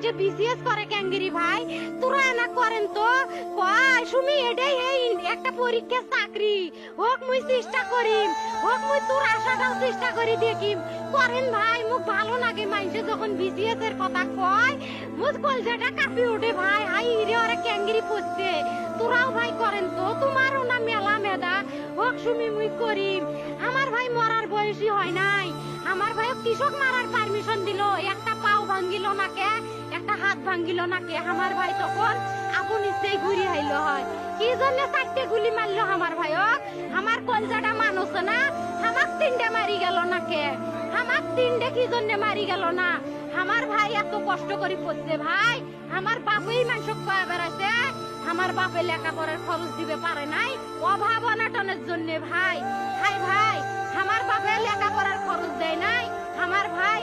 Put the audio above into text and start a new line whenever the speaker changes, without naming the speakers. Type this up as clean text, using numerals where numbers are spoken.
মাইনছে BCS করে ক্যাঙ্গিরি ভাই তোরা না করেন তো কয় সুমি এটাই এই একটা পরীক্ষা চাকরি হোক মুই চেষ্টা করিম হোক মুই তোর আশাটাও চেষ্টা করি দেখিম করেন ভাই মুখ ভালো লাগে মাইনছে যখন বিসিএস এর কথা কয় মুখ কলজাটা কাঁপি ওঠে ভাই হাই রে ওরা ক্যাঙ্গিরি পড়ছে তোরাও ভাই করেন তো তোমারও না মেলা মেধা হোক সুমি মুই করিম আমার ভাই মরার বয়সী হয় নাই আমার ভাই কৃষক মারার পারমিশন দিল একটা পাও ভাঙ্গিল নাকে একটা হাত ভাঙ্গিল নাকে আমার ভাই তখন আপন ইচ্ছেই ঘুরি আইলো হয় কি জন্য 4টে গুলি মারলো আমার ভাই আমার কলজাটা মানুষ না আমার 3টে মারি গেল নাকে আমার 3টে কি জন্য মারি গেল না আমার ভাই এত কষ্ট করে পড়ছে ভাই আমার বাপই মানুষ কয়ে বেড়াইছে আমার বাপে লেখাপড়ার খরচ দিবে পারে নাই অভাব অনাটনের জন্য ভাই ভাই ভাই আমার বাপে লেখাপড়ার খরচ দেয় নাই আমার ভাই